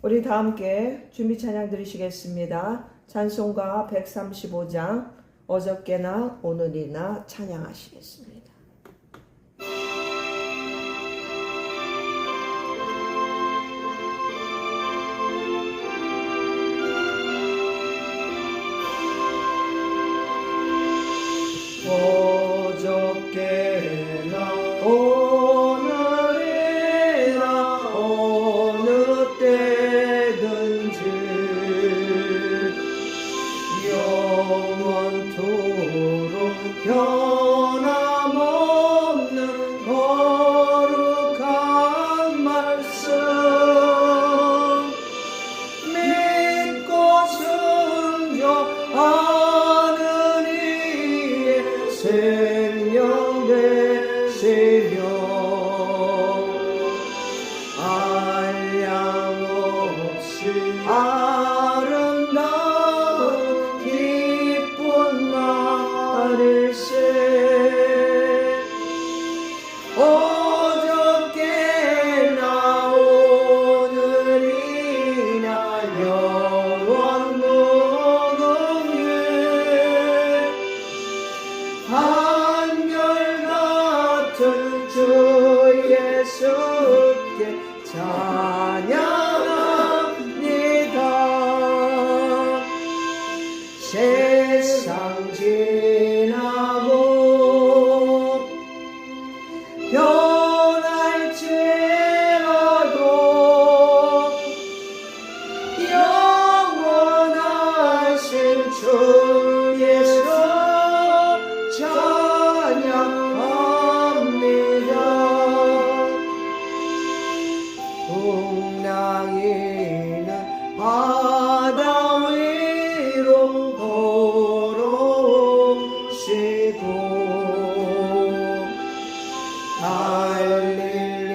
우리 다 함께 준비 찬양 드리시겠습니다. 찬송가 135장 어저께나 오늘이나 찬양하시겠습니다. 어저께나 오늘이나 어느 때든지 영원토록 변함없는 거룩한 말씀 믿고 순종하는 이의 생명 되시며 한량없이 아름다운 기쁜 날일세. 어저께나 오늘이나 영원 무궁해 한결같은 주 예수께 찬양합니다. 세상 지나고 변할지라도 영원하신 주 예수 찬양합니다. 풍랑이는 바다 위로 걸어오시고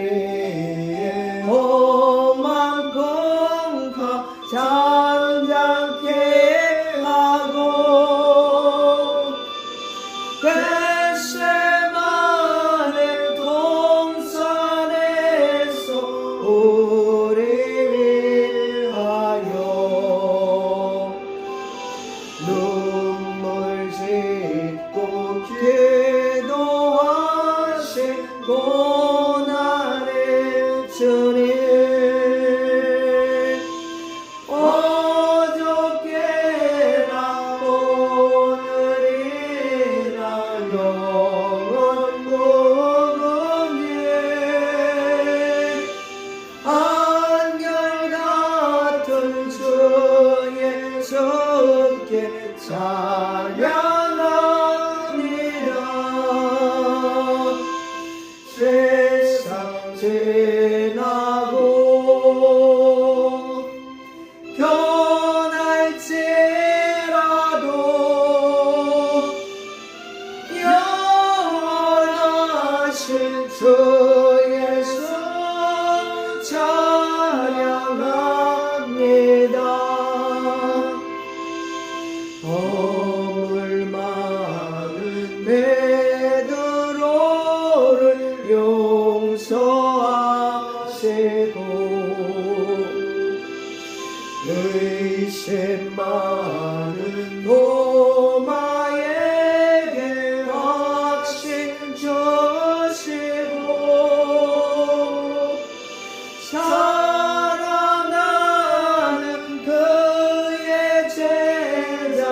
갈릴리의 험한 풍파 잠잠케 하고 겟세마네 동산에서 우리 위하여 눈물 짓고 기도하신 고난의 주님 어저께나 오늘이나 영원 무궁해 한결같은 주 예수께 찬양합니다. 세상 지나고 변할지라도 영원하신 주 예수 찬양합니다. 허물 많은 베드로를 용서하시고 의심 많은 도마에게 확신 주시고 사랑하는 그의 제자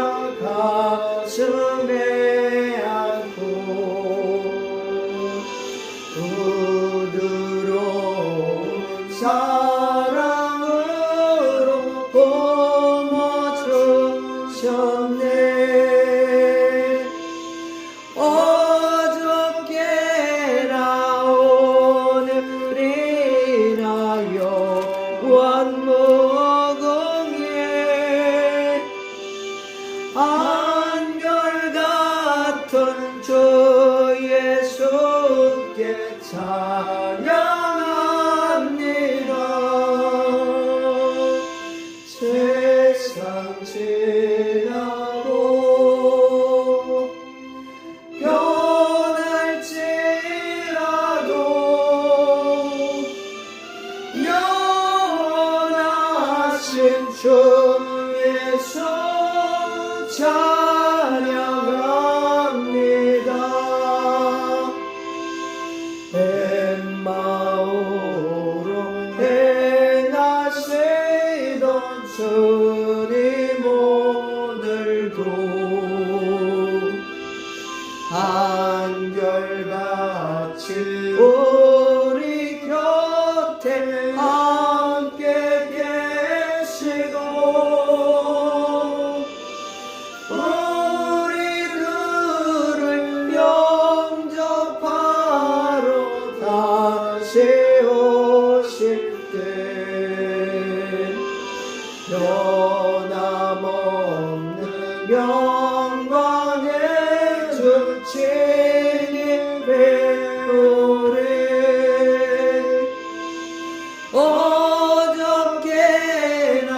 가슴에 안고 부드러운 사랑으로 품어주셨네. 어저께나 오늘이나 영원 무궁해 한결같은 주 예수께 찬양합니다. 세상 지나고 변할지라도 영원한 주 예수 찬양합니다. 엠마오로 행하시던 주님 오늘도 한결같이 우리 곁에 함께 계시고 우리들을 영접하러 다시 오실 때 변함없는 영광의 주 주님의 노래 어저께나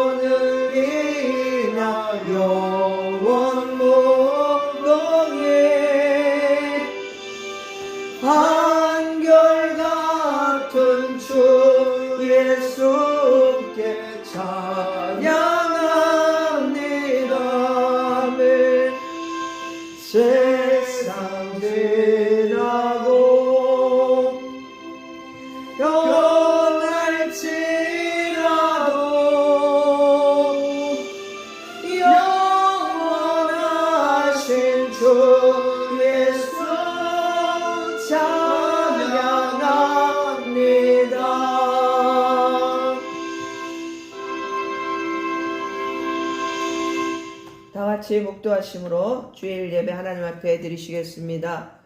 오늘이나 영원 무궁해 한결같은 주 예수께 찬양합니다. 아멘. 세상 지나고 변할지라도 영원하신 주 예수 찬양합니다. 다 같이 목도하심으로 주일 예배 하나님 앞에 드리시겠습니다.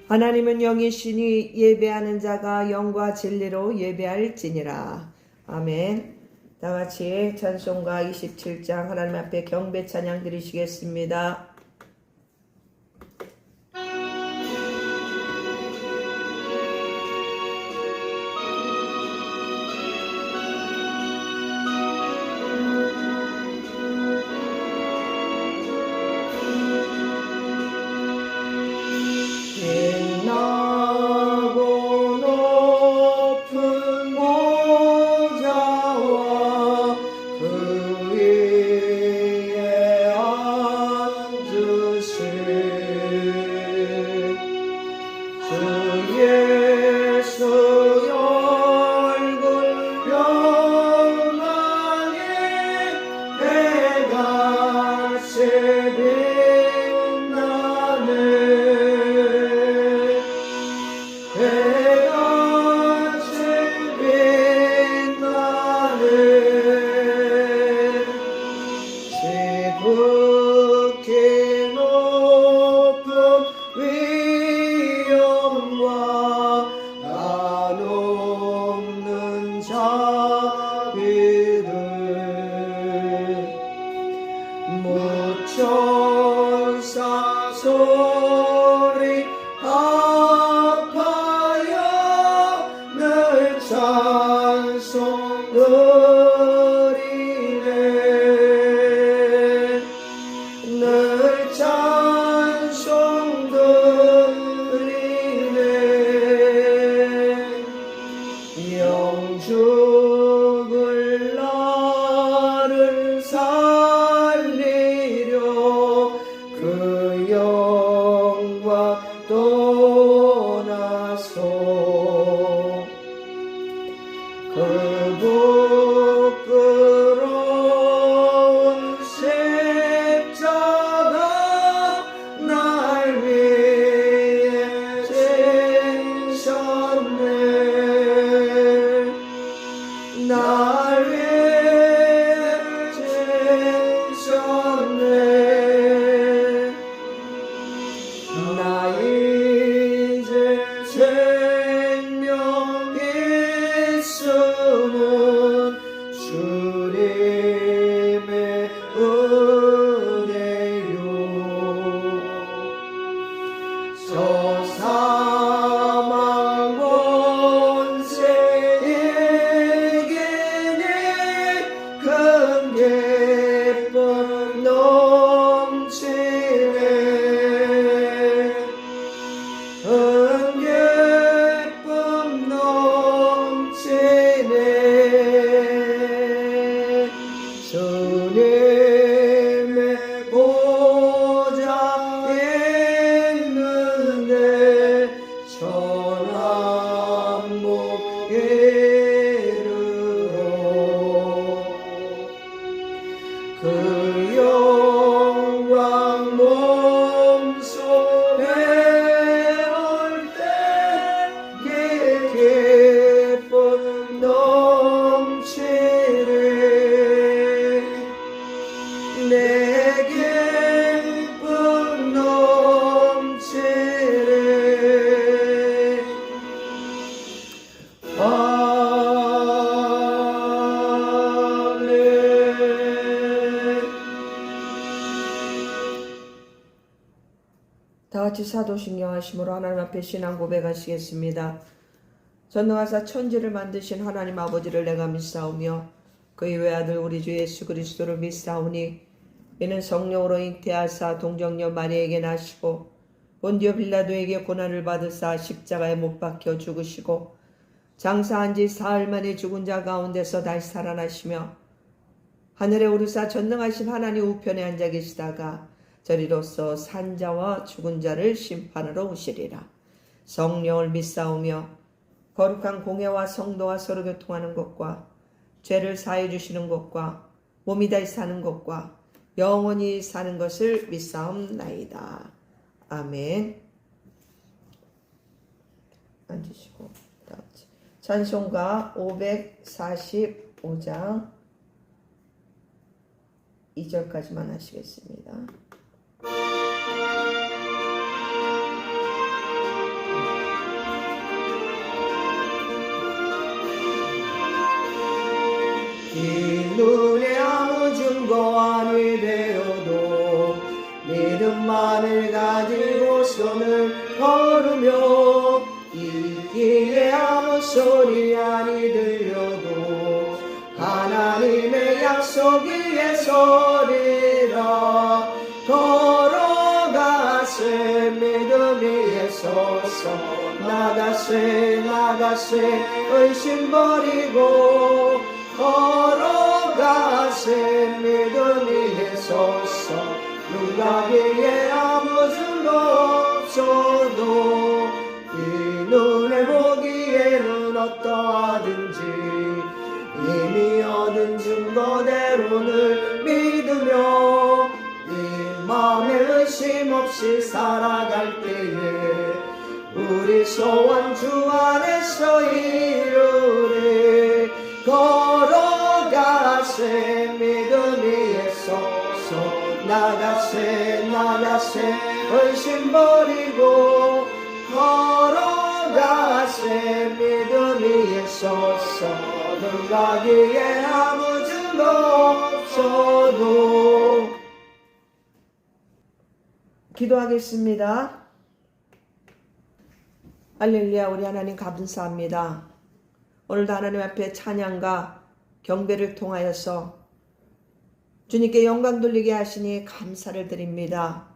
하나님은 영이시니 예배하는 자가 영과 진리로 예배할지니라. 아멘. 다같이 찬송가 27장 하나님 앞에 경배 찬양 드리시겠습니다. 빛나고 높은 보좌와 그 위에 앉으신 주 예수 얼굴 영광의 해같이 빛나네. 해같이 빛나네. 지극히 높은 위엄과 한없는 자비를 무천사 소리 합하여 늘 찬송 드리네. 늘 찬송 드리네. 영죽을 나를 살리려 그 영광 떠나서 그 부끄러운 십자가 날 위해 지셨네. 날 위해 지셨네. 나 이제 생명 있음은 주님의 은혜요. 저 사망 권세에게는 큰 기쁨 넘치네. 큰 기쁨 넘치네. 주님의 보좌에 있는데 천한복에 이르러 그 영광 몸속에 올 때 기쁨 넘치네. 내 기쁨 넘치네. 아멘. 다같이 사도신경 하심으로 하나님 앞에 신앙 고백하시겠습니다. 전능하사 천지를 만드신 하나님 아버지를 내가 믿사오며 그의 외아들 우리 주 예수 그리스도를 믿사오니 이는 성령으로 잉태하사 동정녀 마리에게 나시고 본디오 빌라도에게 고난을 받으사 십자가에 못 박혀 죽으시고 장사한 지 사흘 만에 죽은 자 가운데서 다시 살아나시며 하늘에 오르사 전능하신 하나님 우편에 앉아 계시다가 저리로서 산자와 죽은 자를 심판하러 오시리라. 성령을 믿사오며 거룩한 공회와 성도와 서로 교통하는 것과 죄를 사해 주시는 것과 몸이 다시 사는 것과 영원히 사는 것을 믿사옵나이다. 아멘. 앉으시고 찬송가 545장 2절까지만 하시겠습니다. 이 눈에 아무 증거 아니 되어도 믿음만을 가지고 손을 걸으며 이 길에 아무 소리 아니 들려도 하나님의 약속 위에 서리라. 걸어가세 믿음 위에 서서 나가세 의심 버리고 걸어가세 믿음 위에 서서 누가 위에 아무 증거 없어도 이 눈에 보기에는 어떠하든지 이미 얻은 증거대로를 믿으며 이 마음에 의심 없이 살아갈 때에 우리 소원 주 안에서 이루리. 걸어가세 믿음 위에 서서 나가세 의심 버리고 걸어가세 믿음 위에 서서 누가 기에 아무 증거 없어도. 기도하겠습니다. 할렐루야. 우리 하나님 감사합니다. 오늘도 하나님 앞에 찬양과 경배를 통하여서 주님께 영광 돌리게 하시니 감사를 드립니다.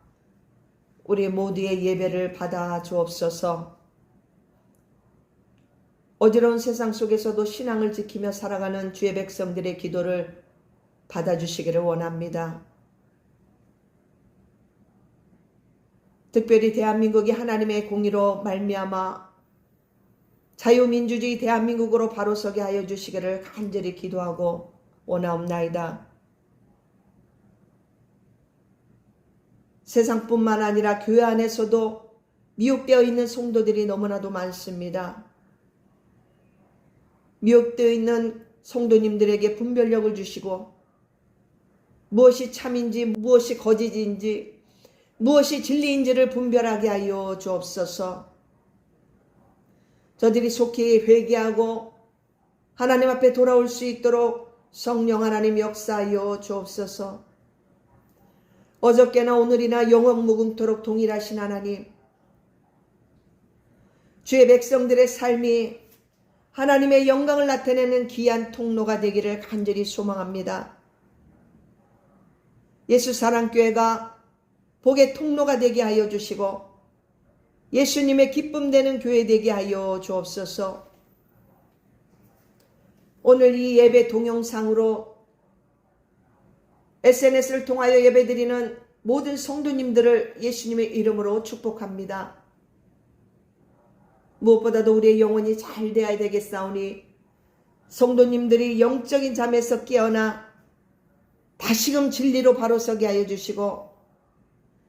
우리 모두의 예배를 받아 주옵소서. 어지러운 세상 속에서도 신앙을 지키며 살아가는 주의 백성들의 기도를 받아주시기를 원합니다. 특별히 대한민국이 하나님의 공의로 말미암아 자유민주주의 대한민국으로 바로 서게 하여 주시기를 간절히 기도하고 원하옵나이다. 세상뿐만 아니라 교회 안에서도 미혹되어 있는 성도들이 너무나도 많습니다. 미혹되어 있는 성도님들에게 분별력을 주시고 무엇이 참인지 무엇이 거짓인지 무엇이 진리인지를 분별하게 하여 주옵소서. 저들이 속히 회개하고 하나님 앞에 돌아올 수 있도록 성령 하나님 역사하여 주옵소서. 어저께나 오늘이나 영원 무궁토록 동일하신 하나님, 주의 백성들의 삶이 하나님의 영광을 나타내는 귀한 통로가 되기를 간절히 소망합니다. 예수 사랑교회가 복의 통로가 되게 하여 주시고 예수님의 기쁨 되는 교회 되게 하여 주옵소서. 오늘 이 예배 동영상으로 SNS를 통하여 예배드리는 모든 성도님들을 예수님의 이름으로 축복합니다. 무엇보다도 우리의 영혼이 잘 되어야 되겠사오니 성도님들이 영적인 잠에서 깨어나 다시금 진리로 바로 서게 하여 주시고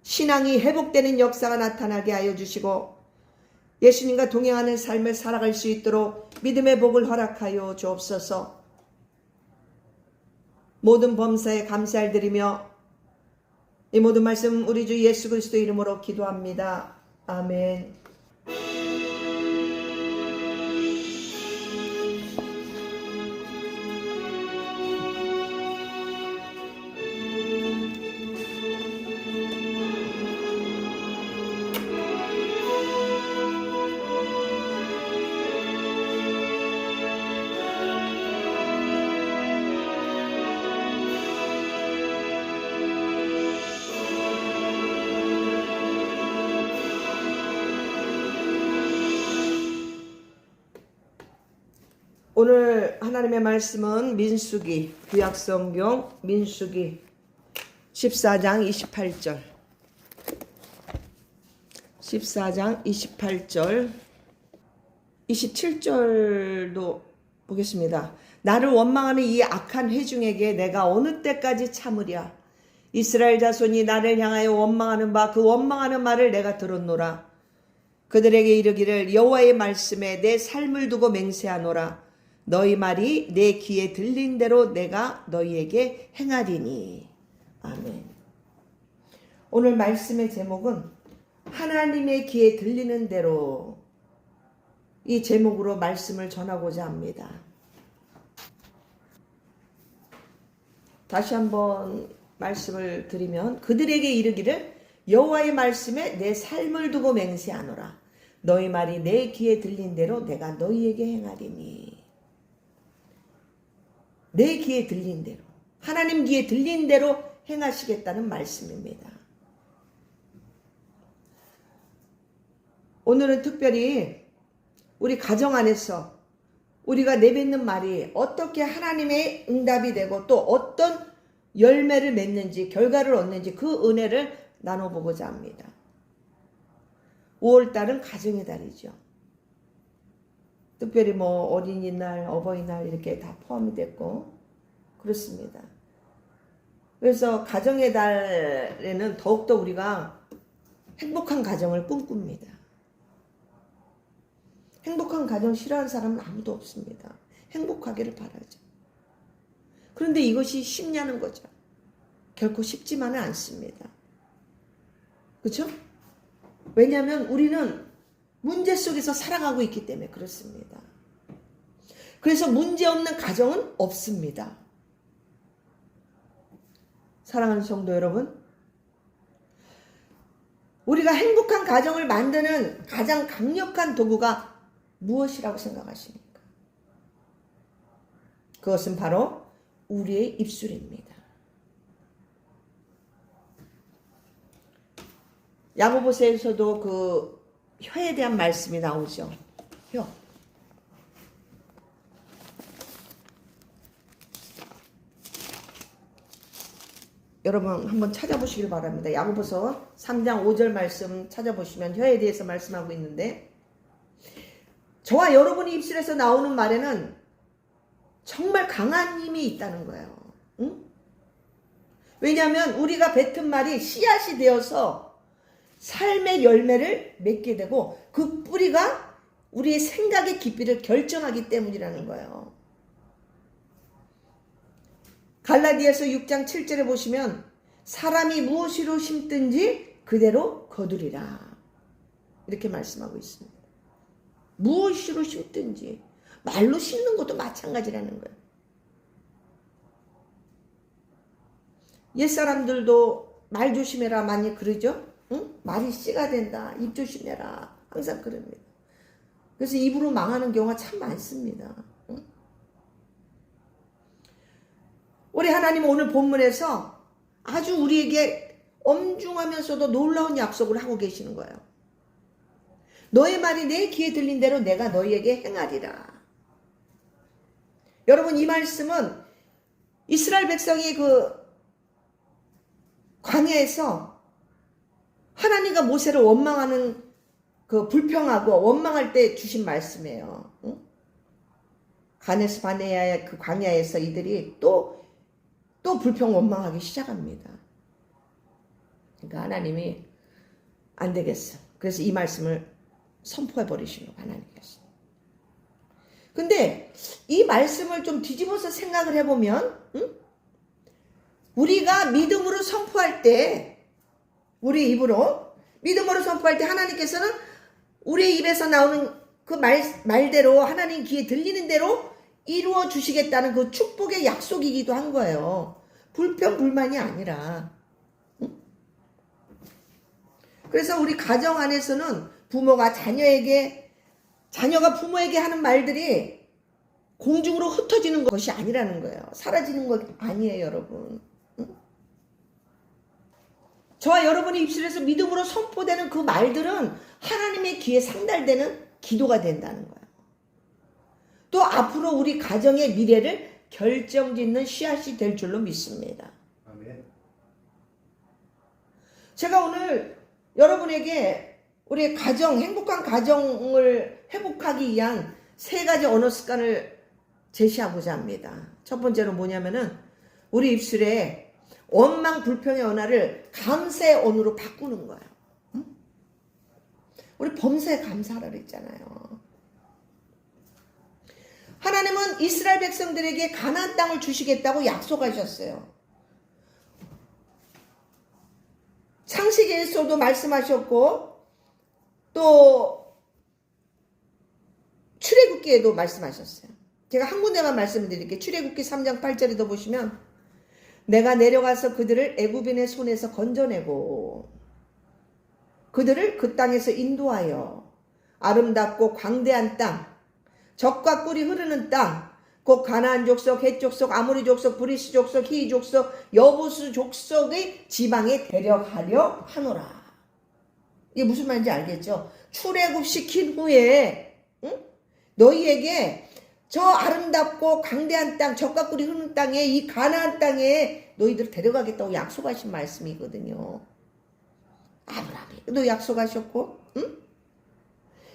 신앙이 회복되는 역사가 나타나게 하여 주시고 예수님과 동행하는 삶을 살아갈 수 있도록 믿음의 복을 허락하여 주옵소서. 모든 범사에 감사를 드리며 이 모든 말씀 우리 주 예수 그리스도 이름으로 기도합니다. 아멘. 오늘 하나님의 말씀은 민수기, 구약성경 민수기 14장 28절 14장 28절 27절도 보겠습니다. 나를 원망하는 이 악한 회중에게 내가 어느 때까지 참으랴. 이스라엘 자손이 나를 향하여 원망하는 바 그 원망하는 말을 내가 들었노라. 그들에게 이르기를 여호와의 말씀에 내 삶을 두고 맹세하노라. 너희 말이 내 귀에 들린 대로 내가 너희에게 행하리니. 아멘. 오늘 말씀의 제목은 하나님의 귀에 들리는 대로, 이 제목으로 말씀을 전하고자 합니다. 다시 한번 말씀을 드리면 그들에게 이르기를 여호와의 말씀에 내 삶을 두고 맹세하노라. 너희 말이 내 귀에 들린 대로 내가 너희에게 행하리니. 내 귀에 들린 대로, 하나님 귀에 들린 대로 행하시겠다는 말씀입니다. 오늘은 특별히 우리 가정 안에서 우리가 내뱉는 말이 어떻게 하나님의 응답이 되고 또 어떤 열매를 맺는지, 결과를 얻는지 그 은혜를 나눠보고자 합니다. 5월달은 가정의 달이죠. 특별히 어린이날, 어버이날 이렇게 다 포함이 됐고 그렇습니다. 그래서 가정의 달에는 더욱더 우리가 행복한 가정을 꿈꿉니다. 행복한 가정 싫어하는 사람은 아무도 없습니다. 행복하기를 바라죠. 그런데 이것이 쉽냐는 거죠. 결코 쉽지만은 않습니다. 그렇죠? 왜냐하면 우리는 문제 속에서 살아가고 있기 때문에 그렇습니다. 그래서 문제 없는 가정은 없습니다. 사랑하는 성도 여러분, 우리가 행복한 가정을 만드는 가장 강력한 도구가 무엇이라고 생각하십니까? 그것은 바로 우리의 입술입니다. 야고보서에서도 그 혀에 대한 말씀이 나오죠. 혀. 여러분 한번 찾아보시길 바랍니다. 야고보서 3장 5절 말씀 찾아보시면 혀에 대해서 말씀하고 있는데, 저와 여러분의 입술에서 나오는 말에는 정말 강한 힘이 있다는 거예요. 응? 왜냐하면 우리가 뱉은 말이 씨앗이 되어서 삶의 열매를 맺게 되고 그 뿌리가 우리의 생각의 깊이를 결정하기 때문이라는 거예요. 갈라디아서 6장 7절에 보시면 사람이 무엇으로 심든지 그대로 거두리라. 이렇게 말씀하고 있습니다. 무엇으로 심든지, 말로 심는 것도 마찬가지라는 거예요. 옛사람들도 말 조심해라 많이 그러죠? 응? 말이 씨가 된다. 입 조심해라. 항상 그럽니다. 그래서 입으로 망하는 경우가 참 많습니다. 우리 하나님은 오늘 본문에서 아주 우리에게 엄중하면서도 놀라운 약속을 하고 계시는 거예요. 너의 말이 내 귀에 들린 대로 내가 너희에게 행하리라. 여러분, 이 말씀은 이스라엘 백성이 그 광야에서 하나님과 모세를 원망하는 그 불평하고 원망할 때 주신 말씀이에요. 가데스 바네아의 그 광야에서 이들이 또 불평 원망하기 시작합니다. 그러니까 하나님이 안 되겠어. 그래서 이 말씀을 선포해 버리신 거 하나님께서. 근데 이 말씀을 좀 뒤집어서 생각을 해보면, 우리가 믿음으로 선포할 때, 우리 입으로 믿음으로 선포할 때 하나님께서는 우리의 입에서 나오는 그 말대로 하나님 귀에 들리는 대로 이루어 주시겠다는 그 축복의 약속이기도 한 거예요. 불평 불만이 아니라. 그래서 우리 가정 안에서는 부모가 자녀가 부모에게 하는 말들이 공중으로 흩어지는 것이 아니라는 거예요. 사라지는 것 아니에요, 여러분. 저와 여러분의 입술에서 믿음으로 선포되는 그 말들은 하나님의 귀에 상달되는 기도가 된다는 거예요. 또 앞으로 우리 가정의 미래를 결정짓는 씨앗이 될 줄로 믿습니다. 아멘. 제가 오늘 여러분에게 우리 가정, 행복한 가정을 회복하기 위한 3가지 언어 습관을 제시하고자 합니다. 첫 번째로 뭐냐면은 우리 입술에 원망 불평의 언어를 감사의 언어로 바꾸는 거예요. 우리 범사에 감사하라 그랬잖아요. 하나님은 이스라엘 백성들에게 가나안 땅을 주시겠다고 약속하셨어요. 창세기에서도 말씀하셨고 또 출애굽기에도 말씀하셨어요. 제가 한 군데만 말씀을 드릴게요. 출애굽기 3장 8절에도 보시면 내가 내려가서 그들을 애굽인의 손에서 건져내고 그들을 그 땅에서 인도하여 아름답고 광대한 땅, 젖과 꿀이 흐르는 땅, 곧 가나안 족속, 헷 족속, 아모리 족속, 브리스 족속, 히이 족속, 여부수 족속의 지방에 데려가려 하노라. 이게 무슨 말인지 알겠죠? 출애굽 시킨 후에 너희에게 저 아름답고 강대한 땅, 젖과 꿀이 흐르는 땅에 이 가나안 땅에 너희들을 데려가겠다고 약속하신 말씀이거든요. 아브라함이 약속하셨고,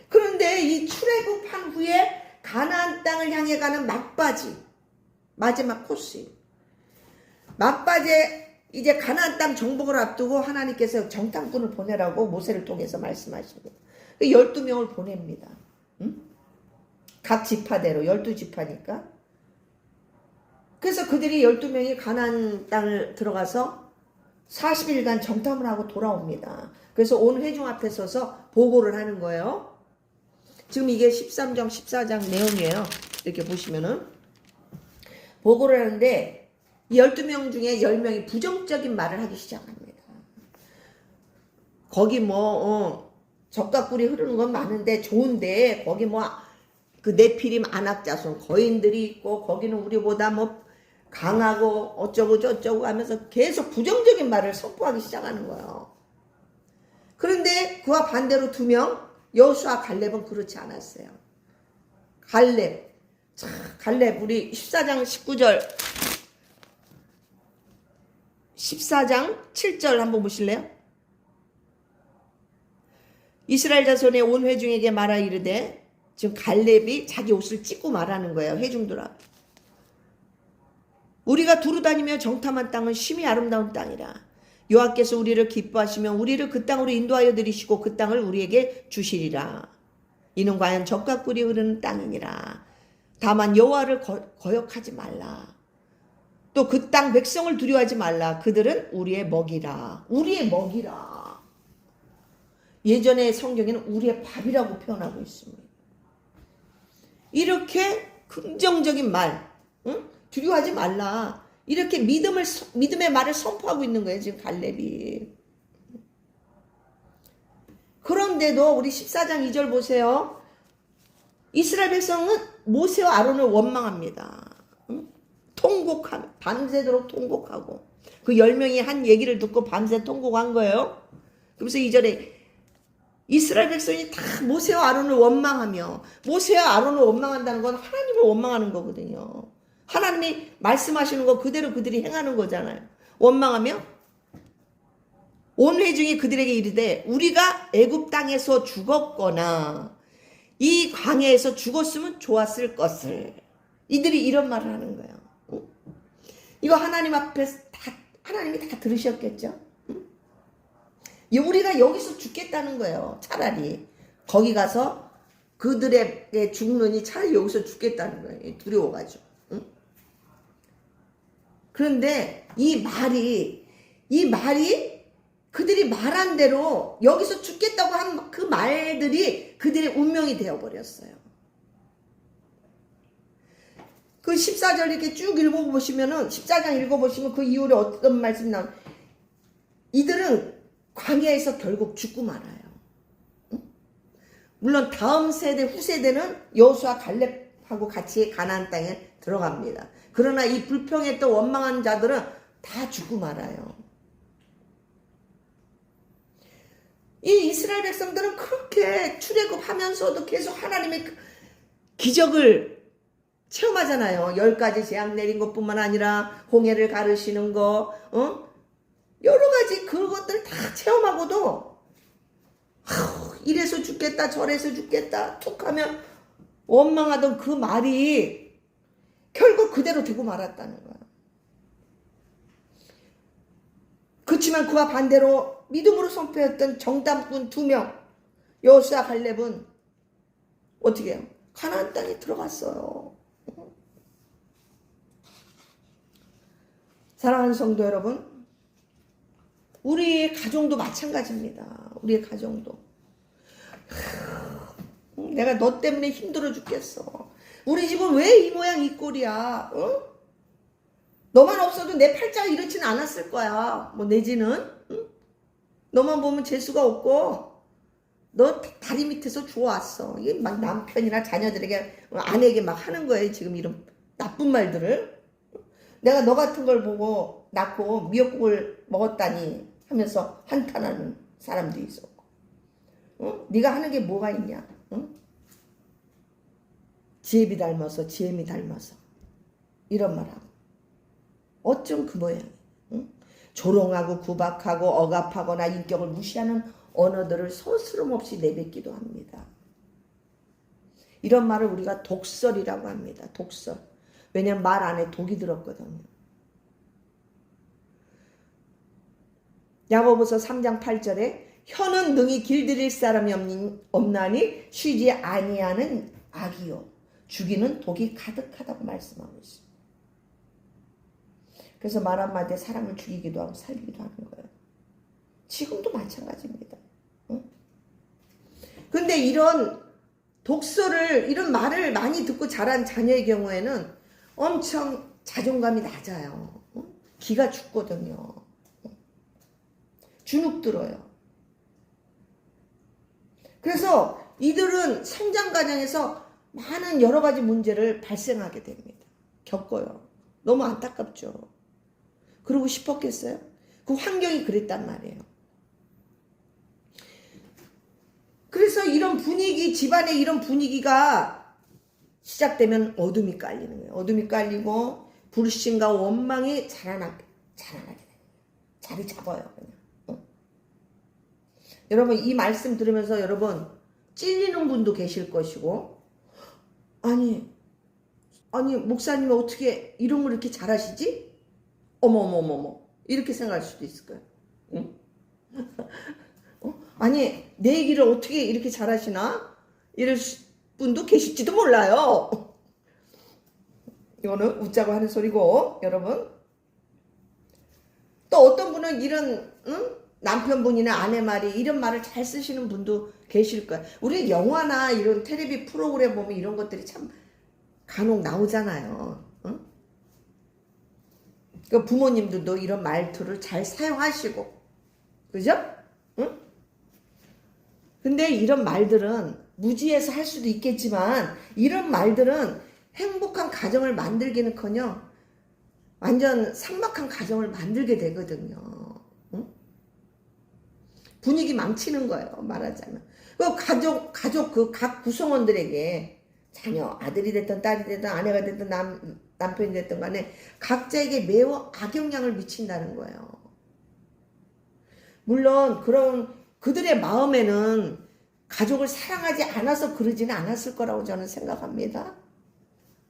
그런데 이 출애굽한 후에 가나안 땅을 향해 가는 막바지, 마지막 코스, 막바지에 이제 가나안 땅 정복을 앞두고 하나님께서 정탐꾼을 보내라고 모세를 통해서 말씀하십니다. 12명을 보냅니다. 각 지파대로 12지파니까. 그래서 그들이 12명이 가나안 땅을 들어가서 40일간 정탐을 하고 돌아옵니다. 그래서 온 회중 앞에 서서 보고를 하는 거예요. 지금 이게 13장, 14장 내용이에요. 이렇게 보시면은. 보고를 하는데, 이 12명 중에 10명이 부정적인 말을 하기 시작합니다. 거기 젖과 꿀이 흐르는 건 많은데, 좋은데, 거기 그 네피림 안악자손 거인들이 있고, 거기는 우리보다 강하고, 어쩌고 저쩌고 하면서 계속 부정적인 말을 선포하기 시작하는 거예요. 그런데 그와 반대로 2명, 여호수아 갈렙은 그렇지 않았어요. 갈렙 우리 14장 19절 14장 7절 한번 보실래요? 이스라엘 자손의 온 회중에게 말하 이르되, 지금 갈렙이 자기 옷을 찢고 말하는 거예요. 회중들 앞에. 우리가 두루 다니며 정탐한 땅은 심히 아름다운 땅이라. 여호와께서 우리를 기뻐하시며 우리를 그 땅으로 인도하여 들이시고 그 땅을 우리에게 주시리라. 이는 과연 젖과 꿀이 흐르는 땅이니라. 다만 여호와를 거역하지 말라. 또 그 땅 백성을 두려워하지 말라. 그들은 우리의 먹이라. 우리의 먹이라. 예전에 성경에는 우리의 밥이라고 표현하고 있습니다. 이렇게 긍정적인 말, 두려워하지 말라. 이렇게 믿음의 말을 선포하고 있는 거예요, 지금 갈렙이. 그런데도 우리 14장 2절 보세요. 이스라엘 백성은 모세와 아론을 원망합니다. 통곡하며 밤새도록 통곡하고 그 10명이 한 얘기를 듣고 밤새 통곡한 거예요. 그래서 2절에 이스라엘 백성이 다 모세와 아론을 원망하며, 모세와 아론을 원망한다는 건 하나님을 원망하는 거거든요. 하나님이 말씀하시는 거 그대로 그들이 행하는 거잖아요. 원망하며 온 회중이 그들에게 이르되 우리가 애굽 땅에서 죽었거나 이 광야에서 죽었으면 좋았을 것을. 이들이 이런 말을 하는 거예요. 이거 하나님 앞에서 하나님이 다 들으셨겠죠? 우리가 여기서 죽겠다는 거예요. 차라리 거기 가서 그들에게 죽느니 차라리 여기서 죽겠다는 거예요. 두려워가지고. 그런데 이 말이 그들이 말한 대로 여기서 죽겠다고 한 그 말들이 그들의 운명이 되어버렸어요. 그 14절 이렇게 쭉 읽어보시면은, 14장 읽어보시면 그 이후에 어떤 말씀이 나오면, 이들은 광야에서 결국 죽고 말아요. 물론 다음 세대, 후세대는 여호수아 갈렙하고 같이 가나안 땅에 들어갑니다. 그러나 이 불평했던 원망한 자들은 다 죽고 말아요. 이 이스라엘 백성들은 그렇게 출애굽하면서도 계속 하나님의 기적을 체험하잖아요. 10가지 재앙 내린 것뿐만 아니라 홍해를 가르시는 거, 여러 가지 그것들 다 체험하고도 이래서 죽겠다 저래서 죽겠다 툭 하면 원망하던 그 말이 결국 그대로 되고 말았다는 거야. 그렇지만 그와 반대로 믿음으로 선포했던 정탐꾼 2명 여호수아 갈렙은 어떻게 해요? 가나안 땅에 들어갔어요. 사랑하는 성도 여러분, 우리의 가정도 마찬가지입니다. 우리의 가정도. 내가 너 때문에 힘들어 죽겠어. 우리 집은 왜 이 모양 이 꼴이야? 너만 없어도 내 팔자가 이렇지는 않았을 거야. 뭐 내지는 너만 보면 재수가 없고 너 다리 밑에서 주워왔어. 이게 막 남편이나 자녀들에게, 아내에게 막 하는 거예요. 지금 이런 나쁜 말들을. 내가 너 같은 걸 보고 낳고 미역국을 먹었다니 하면서 한탄하는 사람도 있었고. 네가 하는 게 뭐가 있냐? 지혜비 닮아서 지혜미 닮아서 이런 말하고 어쩜 그 모양. 조롱하고 구박하고 억압하거나 인격을 무시하는 언어들을 서스럼 없이 내뱉기도 합니다. 이런 말을 우리가 독설이라고 합니다. 독설. 왜냐면 말 안에 독이 들었거든요. 야고보서 3장 8절에 혀는 능히 길들일 사람이 없나니 쉬지 아니하는 악이요 죽이는 독이 가득하다고 말씀하고 있습니다. 그래서 말 한마디에 사람을 죽이기도 하고 살리기도 하는 거예요. 지금도 마찬가지입니다. 근데 이런 독설을, 이런 말을 많이 듣고 자란 자녀의 경우에는 엄청 자존감이 낮아요. 기가 죽거든요. 주눅 들어요. 그래서 이들은 성장 과정에서 많은 여러 가지 문제를 발생하게 됩니다. 겪어요. 너무 안타깝죠. 그러고 싶었겠어요? 그 환경이 그랬단 말이에요. 그래서 이런 분위기, 집안의 이런 분위기가 시작되면 어둠이 깔리는 거예요. 어둠이 깔리고 불신과 원망이 자라나게 돼요. 자리 잡아요. 그냥. 여러분 이 말씀 들으면서 여러분 찔리는 분도 계실 것이고, 아니 목사님이 어떻게 이런 걸 이렇게 잘하시지? 어머머머머 이렇게 생각할 수도 있을 거예요. 응? 아니 내 얘기를 어떻게 이렇게 잘하시나? 이럴 분도 계실지도 몰라요. 이거는 웃자고 하는 소리고, 여러분. 또 어떤 분은 이런 남편분이나 아내 말이 이런 말을 잘 쓰시는 분도 계실 거야. 우리 영화나 이런 텔레비 프로그램 보면 이런 것들이 참 간혹 나오잖아요. 그 부모님들도 이런 말투를 잘 사용하시고, 그죠? 근데 이런 말들은 무지해서 할 수도 있겠지만 이런 말들은 행복한 가정을 만들기는커녕 완전 삭막한 가정을 만들게 되거든요. 응? 분위기 망치는 거예요. 말하자면. 그 가족 그 각 구성원들에게 자녀, 아들이 됐든 딸이 됐든 아내가 됐든 남편이 됐든 간에 각자에게 매우 악영향을 미친다는 거예요. 물론 그런 그들의 마음에는 가족을 사랑하지 않아서 그러지는 않았을 거라고 저는 생각합니다.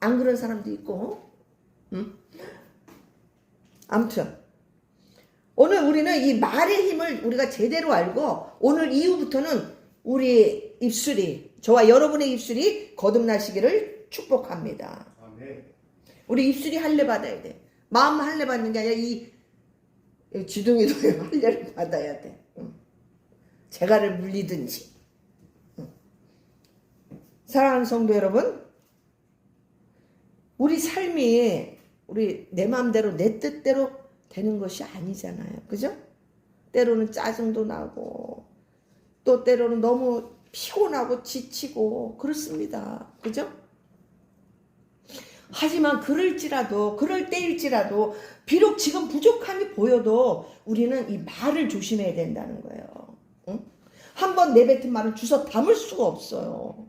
안 그런 사람도 있고. 아무튼 오늘 우리는 이 말의 힘을 우리가 제대로 알고 오늘 이후부터는 우리 입술이 저와 여러분의 입술이 거듭나시기를 축복합니다. 아멘. 우리 입술이 할례 받아야 돼. 마음 할례 받는 게 아니라 이 지둥이도 할례를 받아야 돼. 재갈을 물리든지. 사랑하는 성도 여러분, 우리 삶이 우리 내 마음대로 내 뜻대로 되는 것이 아니잖아요. 그죠? 때로는 짜증도 나고 또 때로는 너무 피곤하고 지치고 그렇습니다. 그죠? 하지만 그럴 때일지라도 비록 지금 부족함이 보여도 우리는 이 말을 조심해야 된다는 거예요. 응? 한번 내뱉은 말은 주워 담을 수가 없어요.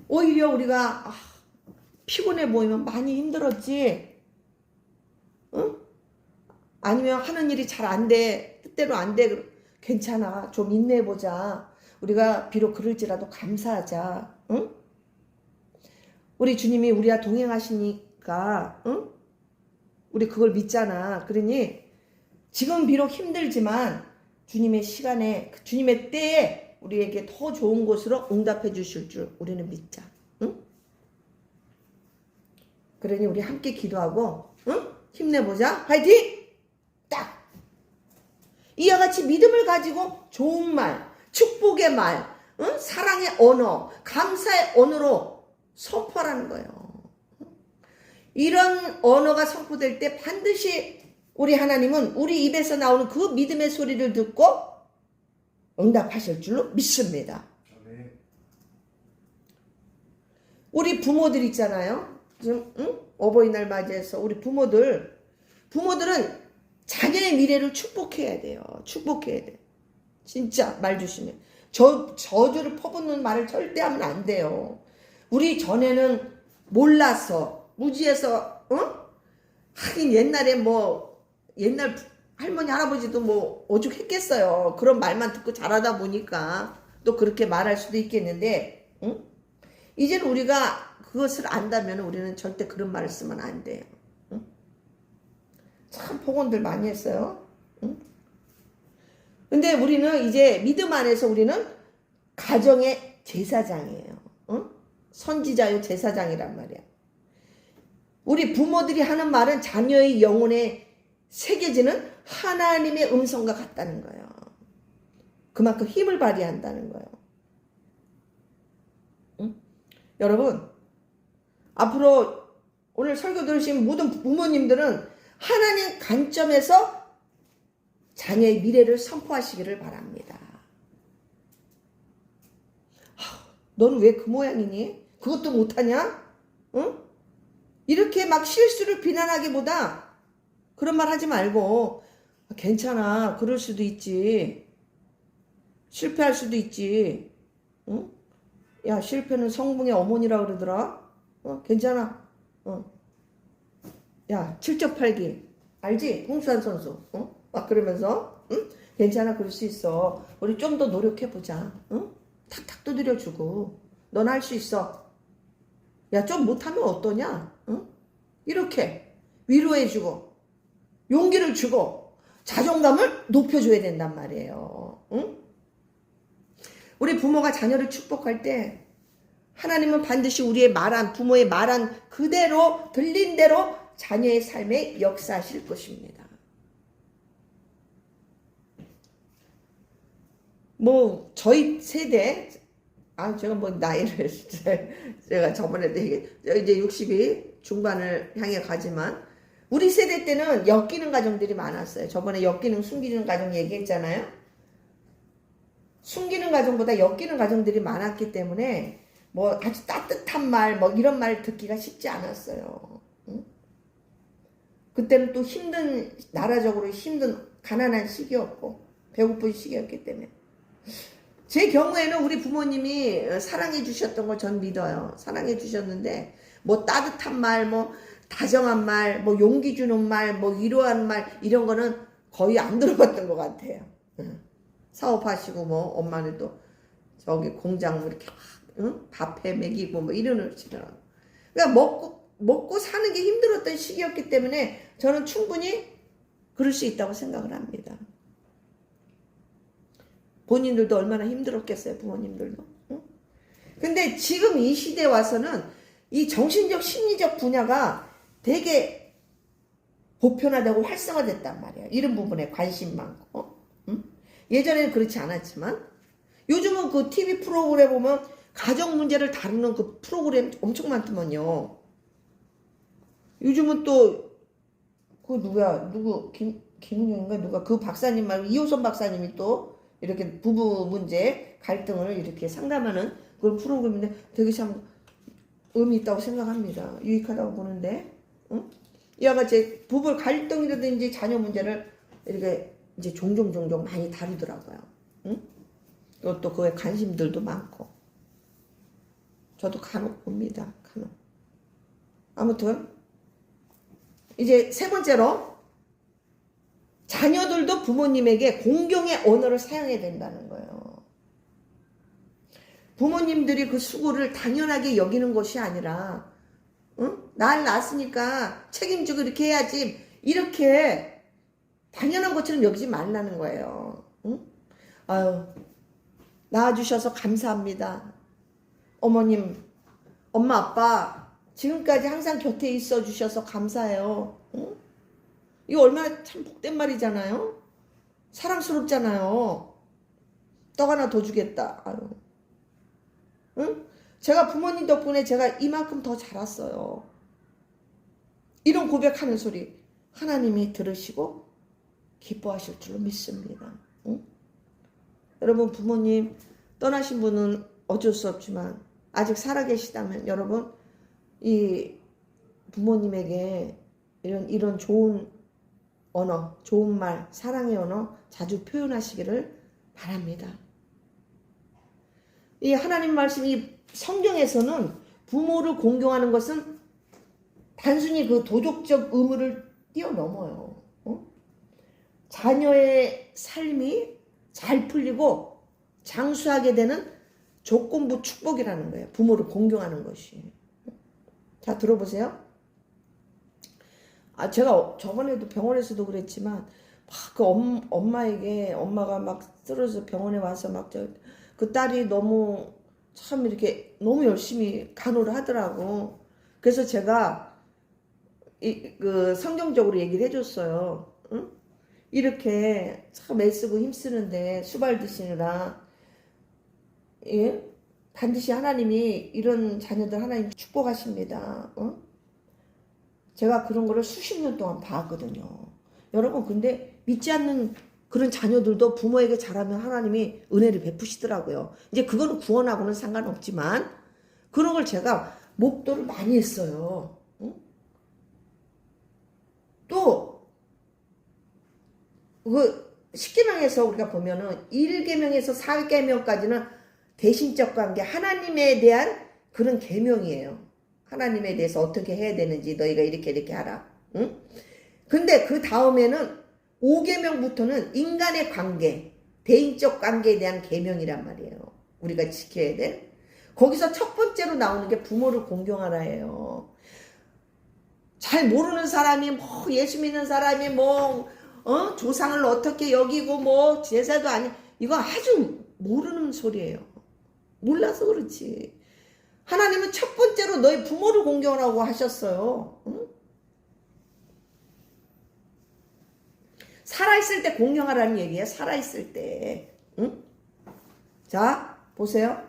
오히려 우리가 피곤해 보이면 많이 힘들었지. 응? 아니면 하는 일이 잘 안 돼. 뜻대로 안 돼. 괜찮아. 좀 인내해보자. 우리가 비록 그럴지라도 감사하자. 응? 우리 주님이 우리와 동행하시니까 응? 우리 그걸 믿잖아. 그러니 지금 비록 힘들지만 주님의 시간에 주님의 때에 우리에게 더 좋은 곳으로 응답해 주실 줄 우리는 믿자. 응? 그러니 우리 함께 기도하고 응? 힘내보자. 화이팅! 딱! 이와 같이 믿음을 가지고 좋은 말, 축복의 말, 응? 사랑의 언어, 감사의 언어로 선포하라는 거예요. 이런 언어가 선포될 때 반드시 우리 하나님은 우리 입에서 나오는 그 믿음의 소리를 듣고 응답하실 줄로 믿습니다. 우리 부모들 있잖아요. 지금 어버이날 맞이해서 우리 부모들은 자녀의 미래를 축복해야 돼요. 축복해야 돼. 진짜 말 조심해. 저주를 퍼붓는 말을 절대 하면 안 돼요. 우리 전에는 몰라서 무지해서 하긴 옛날에 옛날 할머니 할아버지도 오죽했겠어요. 그런 말만 듣고 자라다 보니까 또 그렇게 말할 수도 있겠는데 이제는 우리가 그것을 안다면 우리는 절대 그런 말을 쓰면 안 돼요. 참 복원들 많이 했어요. 근데 우리는 이제 믿음 안에서 우리는 가정의 제사장이에요. 선지자요 제사장이란 말이야. 우리 부모들이 하는 말은 자녀의 영혼에 새겨지는 하나님의 음성과 같다는 거예요. 그만큼 힘을 발휘한다는 거예요. 여러분, 앞으로 오늘 설교 들으신 모든 부모님들은 하나님 관점에서 자녀의 미래를 선포하시기를 바랍니다. 너는 왜 그 모양이니? 그것도 못하냐? 응? 이렇게 막 실수를 비난하기보다 그런 말 하지 말고 괜찮아. 그럴 수도 있지. 실패할 수도 있지. 응? 야, 실패는 성공의 어머니라 그러더라. 괜찮아. 야, 7적 8기. 알지? 홍수환 선수. 막 그러면서 응? 괜찮아. 그럴 수 있어. 우리 좀 더 노력해보자. 응? 탁탁 두드려주고 넌 할 수 있어. 야, 좀 못하면 어떠냐? 응? 이렇게 위로해주고 용기를 주고 자존감을 높여줘야 된단 말이에요. 응? 우리 부모가 자녀를 축복할 때 하나님은 반드시 우리의 부모의 말한 그대로 들린 대로 자녀의 삶에 역사하실 것입니다. 저희 세대, 제가 나이를, 제가 저번에도 이제 60이 중반을 향해 가지만, 우리 세대 때는 엮이는 가정들이 많았어요. 저번에 엮이는, 숨기는 가정 얘기했잖아요. 숨기는 가정보다 엮이는 가정들이 많았기 때문에 뭐 아주 따뜻한 말 뭐 이런 말 듣기가 쉽지 않았어요. 응? 그때는 또 힘든 나라적으로 힘든 가난한 시기였고 배고픈 시기였기 때문에 제 경우에는 우리 부모님이 사랑해 주셨던 걸 전 믿어요. 사랑해 주셨는데 뭐 따뜻한 말, 뭐 다정한 말, 뭐 용기 주는 말, 뭐 위로하는 말 이런 거는 거의 안 들어봤던 것 같아요. 사업하시고 뭐 엄마는 또 저기 공장 뭐 이렇게 밥해 먹이고 뭐 이러시더라고. 그러니까 먹고 사는 게 힘들었던 시기였기 때문에 저는 충분히 그럴 수 있다고 생각을 합니다. 본인들도 얼마나 힘들었겠어요, 부모님들도. 응? 근데 지금 이 시대에 와서는 이 정신적, 심리적 분야가 되게 보편화되고 활성화됐단 말이에요. 이런 부분에 관심 많고. 응? 예전에는 그렇지 않았지만 요즘은 그 TV 프로그램 보면 가정 문제를 다루는 그 프로그램 엄청 많더만요. 요즘은 또 그 누구야? 김은영인가 누가 그 박사님 말고 이호선 박사님이 또 이렇게 부부 문제 갈등을 이렇게 상담하는 그런 프로그램인데 되게 참 의미 있다고 생각합니다. 유익하다고 보는데, 응? 이와 같이 부부 갈등이라든지 자녀 문제를 이렇게 이제 종종 많이 다루더라고요. 응? 또 그에 관심들도 많고. 저도 간혹 봅니다. 간혹. 아무튼 이제 세 번째로 자녀들도 부모님에게 공경의 언어를 사용해야 된다는 거예요. 부모님들이 그 수고를 당연하게 여기는 것이 아니라 응? 날 낳았으니까 책임지고 이렇게 해야지 이렇게 당연한 것처럼 여기지 말라는 거예요. 응? 아유, 낳아주셔서 감사합니다. 어머님, 엄마, 아빠 지금까지 항상 곁에 있어 주셔서 감사해요. 응? 이거 얼마나 참 복된 말이잖아요. 사랑스럽잖아요. 떡 하나 더 주겠다. 아유. 응? 제가 부모님 덕분에 제가 이만큼 더 자랐어요. 이런 고백하는 소리 하나님이 들으시고 기뻐하실 줄로 믿습니다. 응? 여러분 부모님 떠나신 분은 어쩔 수 없지만 아직 살아계시다면 여러분 이 부모님에게 이런 좋은 언어, 좋은 말, 사랑의 언어 자주 표현하시기를 바랍니다. 이 하나님 말씀이 성경에서는 부모를 공경하는 것은 단순히 그 도덕적 의무를 뛰어넘어요. 자녀의 삶이 잘 풀리고 장수하게 되는 조건부 축복이라는 거예요. 부모를 공경하는 것이. 자, 들어보세요. 제가 저번에도 병원에서도 그랬지만 그 엄마에게 엄마가 막 쓰러져서 병원에 와서 막 그 딸이 너무 참 이렇게 너무 열심히 간호를 하더라고. 그래서 제가 그 성경적으로 얘기를 해줬어요. 응? 이렇게 참 애쓰고 힘쓰는데 수발 드시느라 예? 반드시 하나님이 이런 자녀들 하나님 축복하십니다. 어? 제가 그런 거를 수십 년 동안 봤거든요. 여러분 근데 믿지 않는 그런 자녀들도 부모에게 잘하면 하나님이 은혜를 베푸시더라고요. 이제 그거는 구원하고는 상관없지만 그런 걸 제가 목도를 많이 했어요. 응? 또 그 10계명에서 우리가 보면은 1계명에서 4계명까지는 대신적 관계 하나님에 대한 그런 계명이에요. 하나님에 대해서 어떻게 해야 되는지 너희가 이렇게 하라. 응? 근데 그 다음에는 5계명부터는 인간의 관계, 대인적 관계에 대한 계명이란 말이에요. 우리가 지켜야 돼. 거기서 첫 번째로 나오는 게 부모를 공경하라예요. 잘 모르는 사람이 뭐 예수 믿는 사람이 뭐 조상을 어떻게 여기고 뭐 제사도 아니 이거 아주 모르는 소리예요. 몰라서 그렇지. 하나님은 첫 번째로 너희 부모를 공경하라고 하셨어요. 응? 살아있을 때 공경하라는 얘기예요. 살아있을 때. 응? 자, 보세요.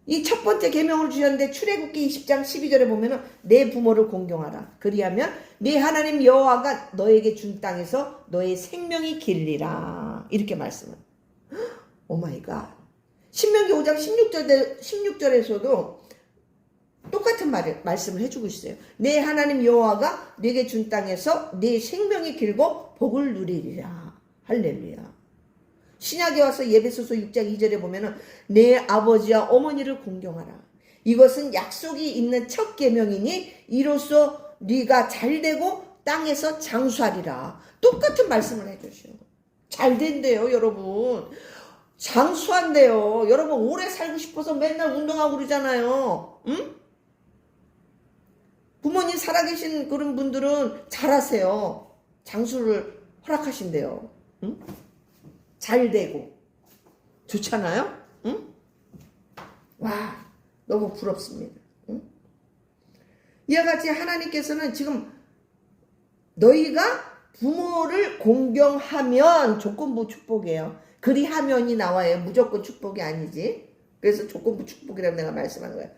이 첫 번째 계명을 주셨는데 출애굽기 20장 12절에 보면은 내 부모를 공경하라. 그리하면 네 하나님 여호와가 너에게 준 땅에서 너의 생명이 길리라. 이렇게 말씀을. 오 마이 갓. 신명기 5장 16절에서도 똑같은 말씀을 해주고 있어요. 내 하나님 여호와가 네게 준 땅에서 네 생명이 길고 복을 누리리라. 할렐루야. 신약에 와서 예배소서 6장 2절에 보면은 내 아버지와 어머니를 공경하라. 이것은 약속이 있는 첫 계명이니 이로써 네가 잘되고 땅에서 장수하리라. 똑같은 말씀을 해주셔. 잘된대요, 여러분. 장수한대요. 여러분 오래 살고 싶어서 맨날 운동하고 그러잖아요. 응? 부모님 살아계신 그런 분들은 잘하세요. 장수를 허락하신대요. 응? 잘 되고 좋잖아요. 응? 와, 너무 부럽습니다. 응? 이와 같이 하나님께서는 지금 너희가 부모를 공경하면 조건부 축복이에요. 그리하면이 나와요. 무조건 축복이 아니지. 그래서 조건부 축복이라고 내가 말씀하는 거예요.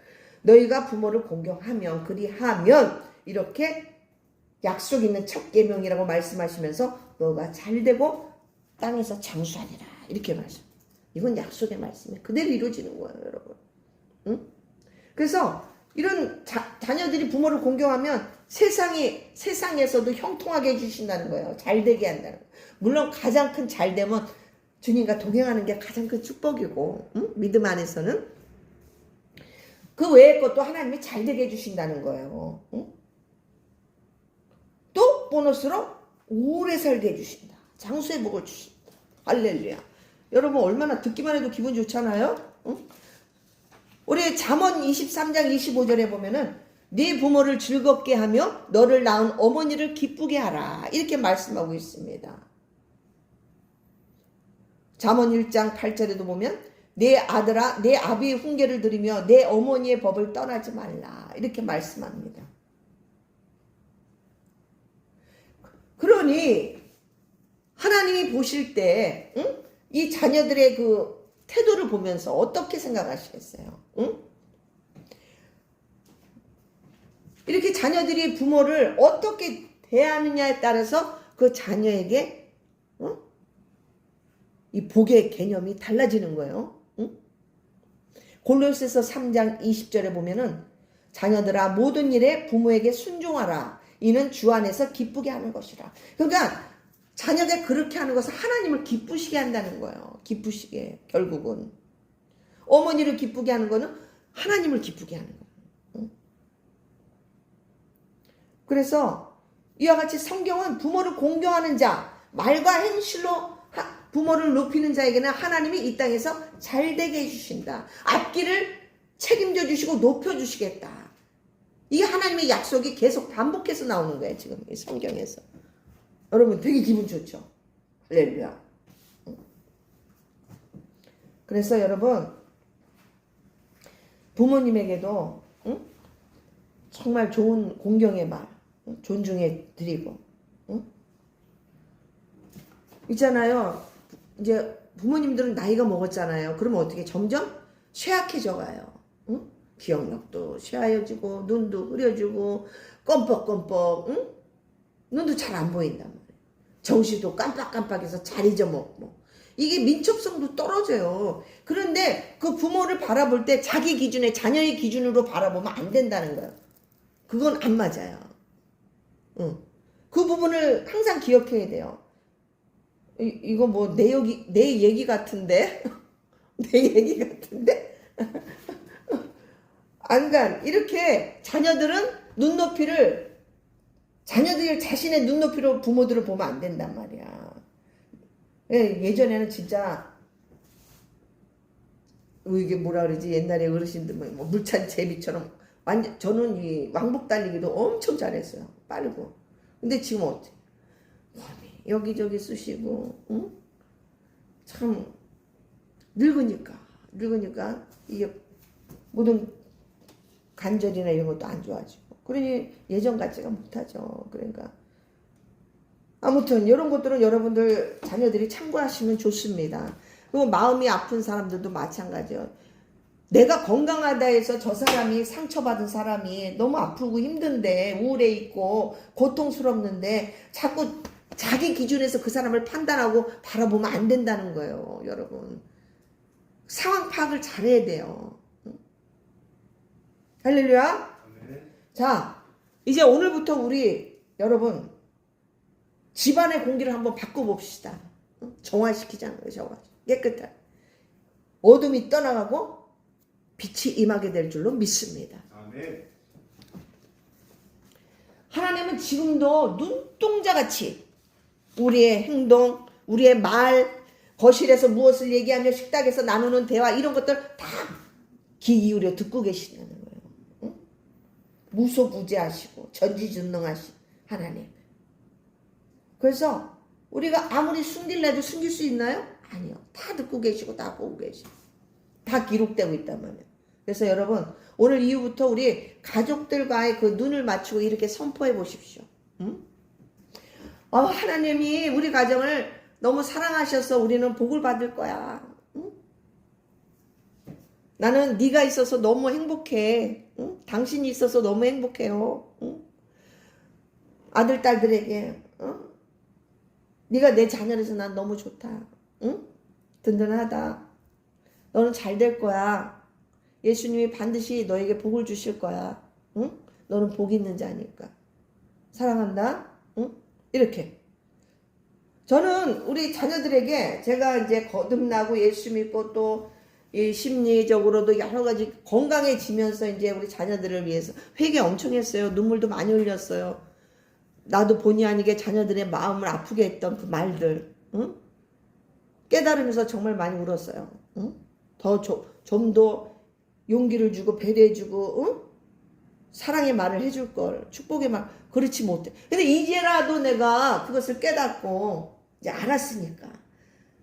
너희가 부모를 공경하면 그리하면 이렇게 약속 있는 첫 계명이라고 말씀하시면서 너가 잘되고 땅에서 장수하리라. 이렇게 말씀. 이건 약속의 말씀이에요. 그대로 이루어지는 거예요, 여러분. 응? 그래서 이런 자녀들이 부모를 공경하면 세상에서도 형통하게 해주신다는 거예요. 잘되게 한다는 거예요. 물론 가장 큰 잘되면 주님과 동행하는 게 가장 큰 축복이고, 응? 믿음 안에서는 그 외의 것도 하나님이 잘되게 해주신다는 거예요. 응? 또 보너스로 오래 살게 해주신다. 장수의 복을 주신다. 할렐루야. 여러분 얼마나 듣기만 해도 기분 좋잖아요. 응? 우리 잠언 23장 25절에 보면은 네 부모를 즐겁게 하며 너를 낳은 어머니를 기쁘게 하라. 이렇게 말씀하고 있습니다. 잠언 1장 8절에도 보면 내 아들아 내 아비의 훈계를 들으며 내 어머니의 법을 떠나지 말라. 이렇게 말씀합니다. 그러니 하나님이 보실 때 이 자녀들의 그 태도를 보면서 어떻게 생각하시겠어요? 응? 이렇게 자녀들이 부모를 어떻게 대하느냐에 따라서 그 자녀에게 이 복의 개념이 달라지는 거예요. 응? 골로새서 3장 20절에 보면은 자녀들아 모든 일에 부모에게 순종하라. 이는 주 안에서 기쁘게 하는 것이라. 그러니까 자녀가 그렇게 하는 것은 하나님을 기쁘시게 한다는 거예요. 기쁘시게. 결국은 어머니를 기쁘게 하는 거는 하나님을 기쁘게 하는 거예요. 응? 그래서 이와 같이 성경은 부모를 공경하는 자, 말과 행실로 부모를 높이는 자에게는 하나님이 이 땅에서 잘되게 해주신다. 앞길을 책임져 주시고 높여주시겠다. 이게 하나님의 약속이 계속 반복해서 나오는 거예요. 지금 이 성경에서. 여러분 되게 기분 좋죠. 할렐루야. 그래서 여러분 부모님에게도 정말 좋은 공경의 말 존중해 드리고 있잖아요. 이제 부모님들은 나이가 먹었잖아요. 그러면 어떻게 점점 쇠약해져 가요. 기억력도 쇠하여지고 눈도 흐려지고 껌뻑껌뻑 눈도 잘 안 보인단 말이에요. 정신도 깜빡깜빡해서 잘 잊어먹고 이게 민첩성도 떨어져요. 그런데 그 부모를 바라볼 때 자기 기준에 자녀의 기준으로 바라보면 안 된다는 거예요. 그건 안 맞아요. 그 부분을 항상 기억해야 돼요. 이거 뭐 내 얘기 같은데 내 얘기 같은데 안간 이렇게 자녀들이 자신의 눈높이로 부모들을 보면 안 된단 말이야. 예전에는 진짜 이게 뭐라 그러지? 옛날에 어르신들 뭐 물찬 제비처럼 완전 저는 이 왕복 달리기도 엄청 잘했어요. 빠르고. 근데 지금 어때? 몸이 여기저기 쑤시고 참 늙으니까 이게 모든 관절이나 이런 것도 안 좋아지고 그러니 예전 같지가 못하죠. 그러니까 아무튼 이런 것들은 여러분들 자녀들이 참고하시면 좋습니다. 그리고 마음이 아픈 사람들도 마찬가지예요. 내가 건강하다 해서 저 사람이 상처받은 사람이 너무 아프고 힘든데 우울해 있고 고통스럽는데 자꾸 자기 기준에서 그 사람을 판단하고 바라보면 안 된다는 거예요. 여러분. 상황 파악을 잘해야 돼요. 할렐루야. 자, 이제 오늘부터 우리 여러분 집안의 공기를 한번 바꿔봅시다. 정화시키자는 거예요. 정화. 깨끗한. 어둠이 떠나가고 빛이 임하게 될 줄로 믿습니다. 아멘. 하나님은 지금도 눈동자같이 우리의 행동, 우리의 말, 거실에서 무엇을 얘기하며 식탁에서 나누는 대화 이런 것들 다 귀 기울여 듣고 계시는 거예요. 응? 무소부재하시고 전지전능하신 하나님. 그래서 우리가 아무리 숨길래도 숨길 수 있나요? 아니요. 다 듣고 계시고 다 보고 계시고 다 기록되고 있단 말이에요. 그래서 여러분 오늘 이후부터 우리 가족들과의 그 눈을 맞추고 이렇게 선포해 보십시오. 응? 하나님이 우리 가정을 너무 사랑하셔서 우리는 복을 받을 거야. 응? 나는 네가 있어서 너무 행복해. 응? 당신이 있어서 너무 행복해요. 응? 아들 딸들에게 네가 내 자녀라서 난 너무 좋다. 응? 든든하다. 너는 잘 될 거야. 예수님이 반드시 너에게 복을 주실 거야. 응? 너는 복 있는 자니까. 사랑한다. 응? 이렇게. 저는 우리 자녀들에게 제가 이제 거듭나고 예수 믿고 또 이 심리적으로도 여러 가지 건강해지면서 이제 우리 자녀들을 위해서 회개 엄청 했어요. 눈물도 많이 흘렸어요. 나도 본의 아니게 자녀들의 마음을 아프게 했던 그 말들. 응? 깨달으면서 정말 많이 울었어요. 응? 좀 더 용기를 주고 배려해주고 응? 사랑의 말을 해줄 걸, 축복의 말. 그렇지 못해. 근데 이제라도 내가 그것을 깨닫고 이제 알았으니까.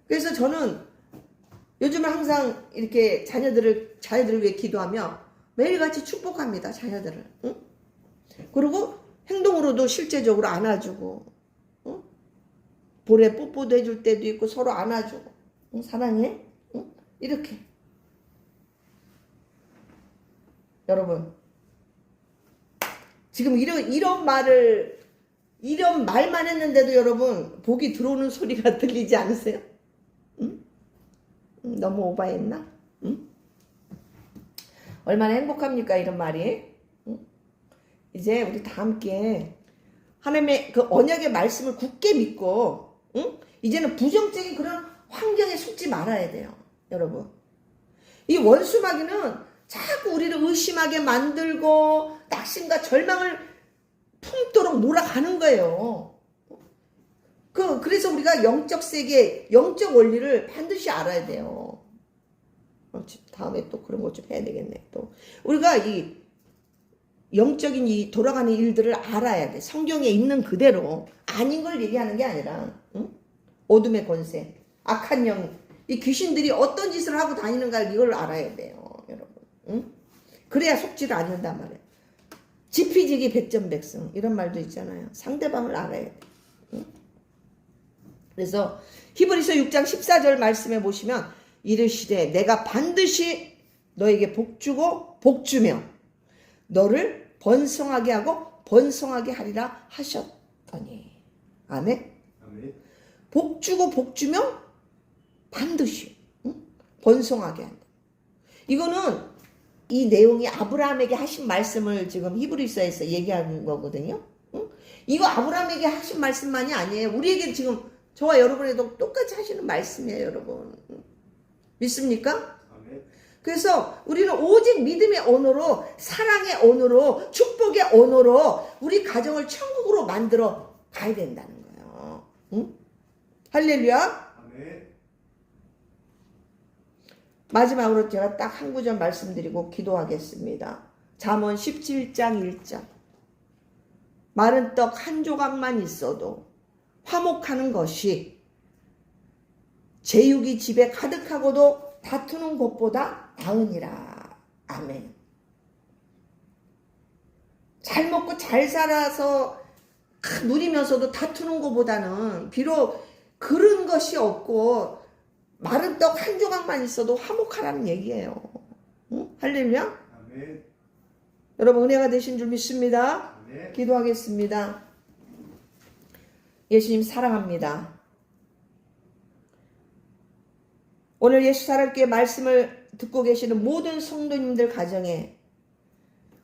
그래서 저는 요즘은 항상 이렇게 자녀들을 위해 기도하며 매일같이 축복합니다. 자녀들을. 응? 그리고 행동으로도 실제적으로 안아주고 응? 볼에 뽀뽀도 해줄 때도 있고 서로 안아주고 응? 사랑해? 응? 이렇게. 여러분 지금 이런 말만 했는데도 여러분 복이 들어오는 소리가 들리지 않으세요? 응? 너무 오바했나? 응? 얼마나 행복합니까 이런 말이? 응? 이제 우리 다 함께 하나님의 그 언약의 말씀을 굳게 믿고 응? 이제는 부정적인 그런 환경에 속지 말아야 돼요. 여러분 이 원수마귀는 자꾸 우리를 의심하게 만들고 낙심과 절망을 품도록 몰아가는 거예요. 그래서 우리가 영적 세계, 영적 원리를 반드시 알아야 돼요. 다음에 또 그런 것 좀 해야 되겠네. 또 우리가 이 영적인 이 돌아가는 일들을 알아야 돼. 성경에 있는 그대로 아닌 걸 얘기하는 게 아니라 응? 어둠의 권세, 악한 영, 이 귀신들이 어떤 짓을 하고 다니는가 이걸 알아야 돼요. 여러분. 응? 그래야 속지를 않는단 말이에요. 지피지기 백전백승 이런 말도 있잖아요. 상대방을 알아야 돼. 응? 그래서 히브리서 6장 14절 말씀에 보시면 이르시되 내가 반드시 너에게 복주고 복주며 너를 번성하게 하고 번성하게 하리라 하셨더니. 아멘. 아멘. 복주고 복주며 반드시 응? 번성하게 한다. 이거는 이 내용이 아브라함에게 하신 말씀을 지금 히브리서에서 얘기하는 거거든요. 응? 이거 아브라함에게 하신 말씀만이 아니에요. 우리에게 지금 저와 여러분에도 똑같이 하시는 말씀이에요. 여러분. 믿습니까? 아멘. 그래서 우리는 오직 믿음의 언어로 사랑의 언어로 축복의 언어로 우리 가정을 천국으로 만들어 가야 된다는 거예요. 응? 할렐루야. 아멘. 마지막으로 제가 딱 한 구절 말씀드리고 기도하겠습니다. 잠언 17장 1절. 마른 떡 한 조각만 있어도 화목하는 것이 제육이 집에 가득하고도 다투는 것보다 나으니라. 아멘. 잘 먹고 잘 살아서 누리면서도 다투는 것보다는 비록 그런 것이 없고 마른 떡 한 조각만 있어도 화목하라는 얘기예요. 응? 할렐루야. 아멘. 여러분 은혜가 되신 줄 믿습니다. 아멘. 기도하겠습니다. 예수님 사랑합니다. 오늘 예수 사랑교회 말씀을 듣고 계시는 모든 성도님들 가정에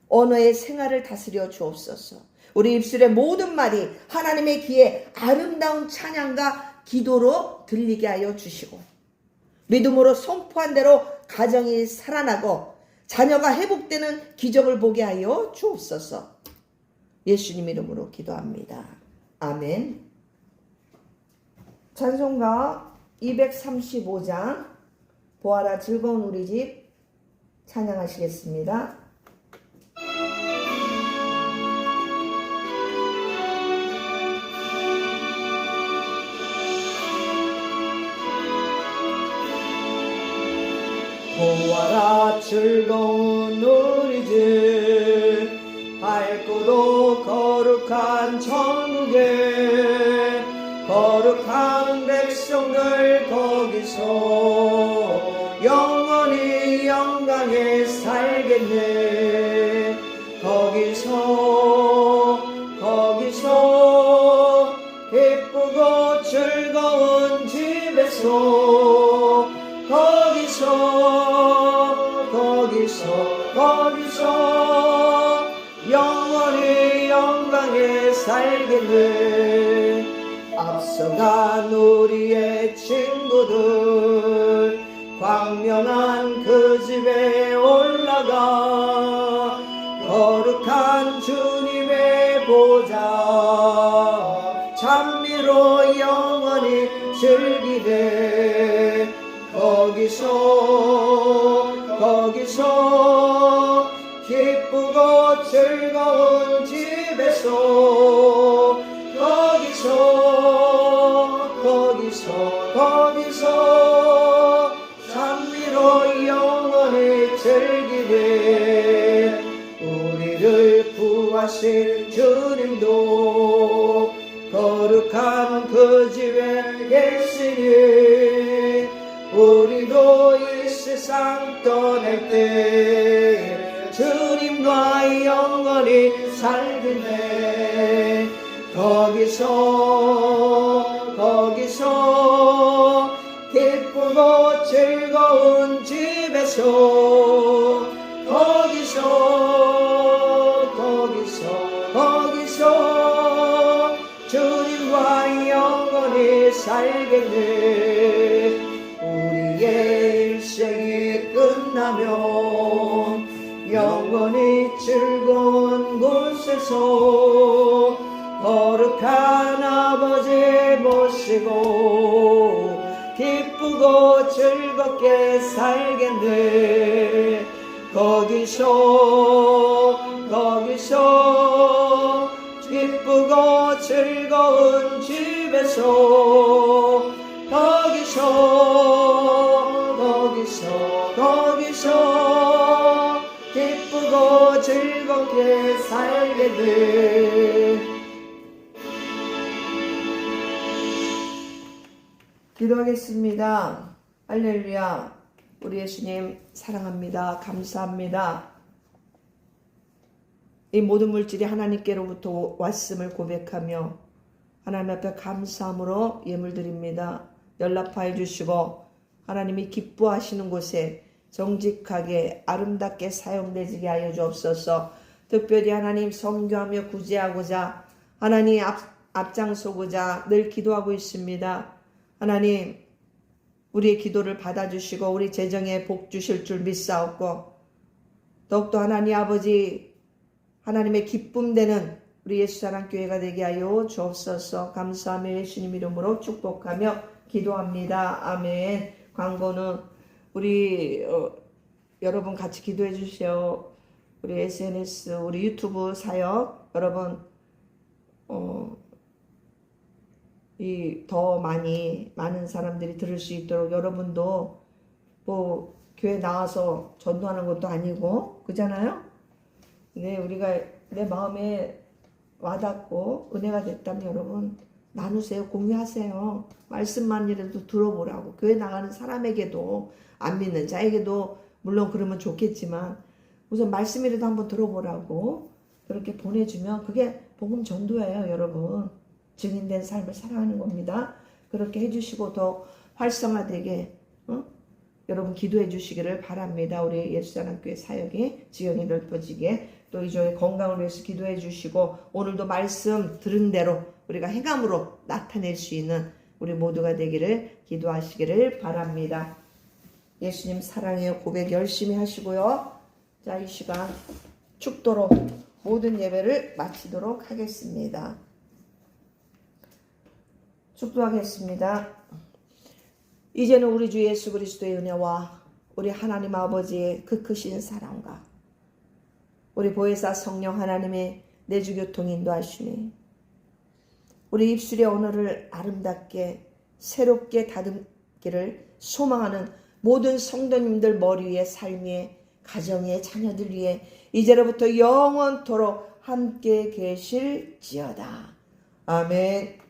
언어의 생활을 다스려 주옵소서. 우리 입술의 모든 말이 하나님의 귀에 아름다운 찬양과 기도로 들리게 하여 주시고 믿음으로 선포한 대로 가정이 살아나고 자녀가 회복되는 기적을 보게 하여 주옵소서. 예수님 이름으로 기도합니다. 아멘. 찬송가 235장 보아라 즐거운 우리 집 찬양하시겠습니다. 보아라 즐거운 우리 집 밝고도 거룩한 천국에 거룩한 백성들 거기서 영원히 영광에 살겠네. 거기서 기쁘고 즐거운 집에서 거기서 영원히 영광에 살겠네. 앞서간 우리의 친구들 광명한 그 집에 올라가 거룩한 주님의 보좌 찬미로 영원히 즐기네. 거기서 기쁘고 즐거운 집에서 거기서 찬미로 영원히 즐기네. 우리를 구하신 주님도 거룩한 그 집에 계시니 우리도 이 세상 떠날 때 주님과 영원히 살겠네. 거기서 기쁘고 즐거운 집에서 거기서 주님과 영원히 살겠네. 우리의 일생이 끝나면 영원히 즐거운 곳에서 거룩한 아버지 모시고 기쁘고 즐겁게 살겠네. 거기서 기쁘고 즐거운 집에서 거기서 기쁘고 즐겁게 살겠네. 기도하겠습니다. 할렐루야. 우리 예수님 사랑합니다. 감사합니다. 이 모든 물질이 하나님께로부터 왔음을 고백하며 하나님 앞에 감사함으로 예물 드립니다. 연락하여 주시고 하나님이 기뻐하시는 곳에 정직하게 아름답게 사용되게 하여 주옵소서. 특별히 하나님 선교하며 구제하고자 하나님 앞장서고자 늘 기도하고 있습니다. 하나님 우리의 기도를 받아주시고 우리 재정에 복 주실 줄 믿사옵고 더욱더 하나님 아버지 하나님의 기쁨 되는 우리 예수사랑교회가 되게 하여 주옵소서. 감사하며 예수님 이름으로 축복하며 기도합니다. 아멘. 광고는 우리 여러분 같이 기도해 주세요. 우리 SNS 우리 유튜브 사역 여러분 이 더 많은 사람들이 들을 수 있도록 여러분도 뭐 교회 나와서 전도하는 것도 아니고 그잖아요. 네, 우리가 내 마음에 와닿고 은혜가 됐다면 여러분 나누세요. 공유하세요. 말씀만이라도 들어보라고. 교회 나가는 사람에게도 안 믿는 자에게도 물론 그러면 좋겠지만 우선 말씀이라도 한번 들어보라고 그렇게 보내주면 그게 복음 전도예요, 여러분. 증인된 삶을 살아가는 겁니다. 그렇게 해주시고 더 활성화되게 여러분 기도해 주시기를 바랍니다. 우리 예수사랑교회 사역이 지형이 넓어지게 또 이종의 건강을 위해서 기도해 주시고 오늘도 말씀 들은 대로 우리가 행함으로 나타낼 수 있는 우리 모두가 되기를 기도하시기를 바랍니다. 예수님 사랑해요 고백 열심히 하시고요. 자, 이 시간 축도로 모든 예배를 마치도록 하겠습니다. 축도하겠습니다. 이제는 우리 주 예수 그리스도의 은혜와 우리 하나님 아버지의 그 크신 사랑과 우리 보혜사 성령 하나님의 내주 교통 인도하시니 우리 입술의 언어를 아름답게 새롭게 다듬기를 소망하는 모든 성도님들 머리 위에 삶의 가정의 자녀들 위해 이제로부터 영원토록 함께 계실지어다. 아멘.